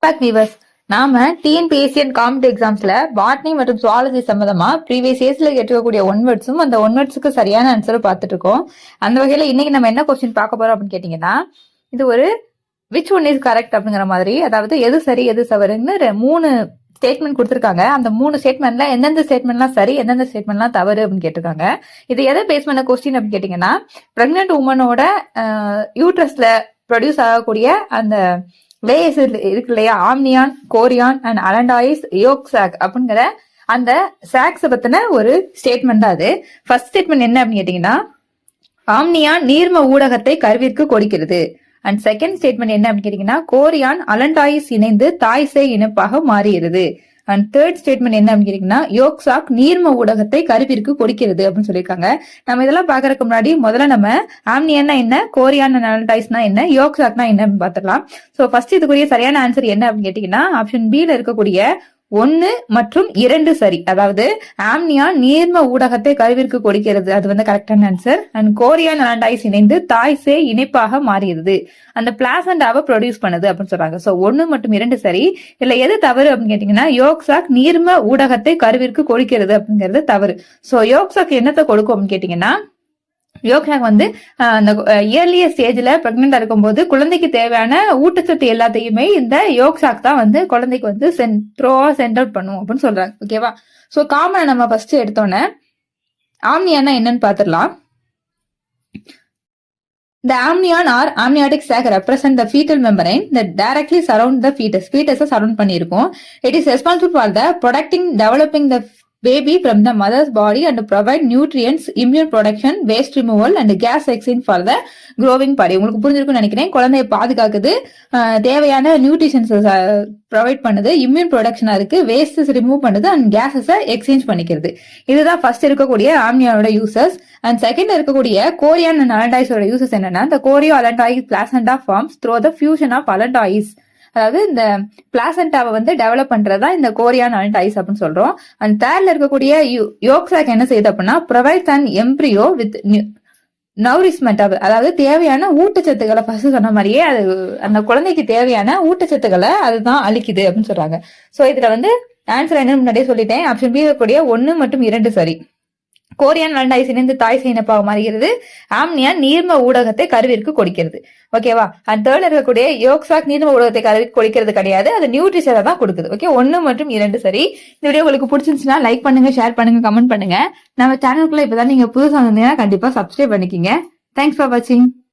Back viewers. நாம TNPSC and competitive எக்ஸாம்ஸ்ல botany மற்றும் சுவாலஜி சம்பந்தமா ப்ரீவியஸ் இயர்ஸ்ல கேட்டுக்கக்கூடிய ஒன்வர்ட்ஸும் அந்த ஒன்வர்ட்ஸுக்கு சரியான ஆன்சரும் பார்த்துட்டு இருக்கோம். அந்த வகையில இன்னைக்கு நம்ம என்ன கொஸ்டின் பார்க்க போறோம் அப்படின்னு கேட்டீங்கன்னா, இது ஒரு விச் ஒன் இஸ் கரெக்ட் அப்படிங்கிற மாதிரி, அதாவது எது சரி எது தவறுன்னு 3 ஸ்டேட்மெண்ட் கொடுத்துருக்காங்க. அந்த 3 ஸ்டேட்மெண்ட்ல எந்தெந்த ஸ்டேட்மெண்ட்லாம் சரி எந்தெந்த ஸ்டேட்மெண்ட்லாம் தவறு அப்படின்னு கேட்டிருக்காங்க. இது எதை பேஸ் பண்ண கொஸ்டின் அப்படின்னு கேட்டீங்கன்னா, பிரெக்னென்ட் உமனோட யூட்ரஸ்ல ப்ரொடியூஸ் ஆகக்கூடிய அந்த லேயர்ஸ் இருக்கு இல்லையா, amnion, chorion and அலண்டாயிஸ் yoke chalk அப்படிங்கிற அந்த சாக்ஸை பத்தின ஒரு ஸ்டேட்மெண்ட் தான் அது. ஃபர்ஸ்ட் ஸ்டேட்மெண்ட் என்ன அப்படின்னு கேட்டீங்கன்னா, ஆம்னியான் நீர்ம ஊடகத்தை கருவிற்கு கொடுக்கிறது. அண்ட் செகண்ட் ஸ்டேட்மெண்ட் என்ன அப்படின்னு கேட்டீங்கன்னா, கோரியான் அலண்டாயிஸ் இணைந்து தாய் சேய் இணைப்பாக மாறுகிறது. அண்ட் தேர்ட் ஸ்டேட்மெண்ட் என்ன அப்படின்னு கேட்டீங்கன்னா, யோக் சாக் நீர்ம ஊடகத்தை கருவிற்கு கொடுக்கிறது அப்படின்னு சொல்லியிருக்காங்க. நம்ம இதெல்லாம் பாக்குறதுக்கு முன்னாடி முதல்ல நம்ம ஆம்னியன்னா என்ன, கோரியான் அலண்டாயிஸ்னா என்ன, யோக் சாக்னா என்ன அப்படின்னு பாத்துக்கலாம். சோ ஃபர்ஸ்ட் இதுக்குரிய சரியான ஆன்சர் என்ன அப்படின்னு கேட்டீங்கன்னா, ஆப்ஷன் பி ல இருக்கக்கூடிய 1 மற்றும் 2 சரி. அதாவது ஆம்னியான் நீர்ம ஊடகத்தை கருவிற்கு கொடுக்கிறது, அது வந்து கரெக்டான ஆன்சர். அண்ட் கோரியான் அலண்டாயிஸ் இணைந்து தாய் சேய் இணைப்பாக மாறுகிறது, அந்த பிளாசண்டாவை ப்ரொடியூஸ் பண்ணுது அப்படின்னு சொல்றாங்க. சோ 1 மற்றும் 2 சரி. இதுல எது தவறு அப்படின்னு கேட்டீங்கன்னா, யோக் சாக் நீர்ம ஊடகத்தை கருவிற்கு கொடுக்கிறது அப்படிங்கிறது தவறு. சோ யோக் சாக் என்னத்தை கொடுக்கும் அப்படின்னு கேட்டீங்கன்னா, யோக் சாக் வந்து அந்த இயர்லிய ஸ்டேஜ்ல பிரெக்னெண்டா இருக்கும்போது குழந்தைக்கு தேவையான ஊட்டச்சத்து எல்லாத்தையுமே இந்த யோக் சாக் தான் வந்து குழந்தைக்கு வந்து சென்ட் அவுட் பண்ணும் அப்படின்னு சொல்றாங்க. ஓகேவா? சோ காமன் நம்ம ஃபர்ஸ்ட் எடுத்தோன்னே ஆம்னியானா என்னன்னு பாத்துடலாம். The amnion or amniotic sac represent the fetal membrane that directly surround the fetus. Fetus surround பண்ணிருக்கும். It is responsible for the protecting, developing the baby from the mother's body and provide nutrients, immune protection, waste removal and gas exchange for the growing body. உங்களுக்கு புரிஞ்சிருக்கும்னு நினைக்கிறேன். குழந்தையை பாதுகாக்குது, தேவையான nutritions provide பண்ணுது, immune ப்ரொடக்ஷனா இருக்கு, wastes remove பண்ணுது அண்ட் கேஸஸை எக்ஸ்சேஞ்ச் பண்ணிக்கிறது. இதுதான் ஃபர்ஸ்ட் இருக்கக்கூடிய ஆம்னியானோட யூசஸ். அண்ட் செகண்ட் இருக்கக்கூடிய கோரியான் அண்ட் அலண்டாயிஸோட யூசஸ் என்னன்னா, இந்த chorio allantois placenta forms through the fusion of allantois. அதாவது இந்த பிளாசண்டாவை வந்து டெவலப் பண்றதா இந்த கோரியான் அலண்டாயிஸ் அப்படின்னு சொல்றோம். அண்ட் தேர்ட்ல இருக்கக்கூடிய யோக் சாக் என்ன செய்யுது அப்படின்னா, ப்ரொவைட்ஸ் அண்ட் எம்ப்ரியோ வித் நௌரிஸ்மெண்ட், அதாவது தேவையான ஊட்டச்சத்துக்களை ஃபர்ஸ்ட் சொன்ன மாதிரியே அது அந்த குழந்தைக்கு தேவையான ஊட்டச்சத்துக்களை அதுதான் அளிக்குது அப்படின்னு சொல்றாங்க. சோ இதுல வந்து ஆன்சர் என்னன்னு முன்னாடியே சொல்லிட்டேன். ஆப்ஷன் பி இருக்கக்கூடிய 1 மற்றும் 2 சரி. கோரியான் அலண்டாயிஸ் இணைந்து தாய் சேய் இணைப்பாக மாறுகிறது, ஆம்னியான் நீர்ம ஊடகத்தை கருவிற்கு கொடுக்கிறது. ஓகேவா? அண்ட் தேர்ட்ல இருக்கக்கூடிய யோக் சாக் நீர்ம ஊடகத்தை கருவிற்கு கொடுக்கிறது கிடையாது, அது நியூட்ரிஷனை தான் கொடுக்குது. ஓகே, 1 மற்றும் 2 சரி. இந்த வீடியோ உங்களுக்கு பிடிச்சிருந்துச்சுன்னா லைக் பண்ணுங்க, ஷேர் பண்ணுங்க, கமெண்ட் பண்ணுங்க. நம்ம சேனலுக்குள்ள இப்பதான் நீங்க புதுசா வந்தீங்கன்னா கண்டிப்பா சப்ஸ்கிரைப் பண்ணிக்கிங்க. தேங்க்ஸ் ஃபார் வாட்சிங்.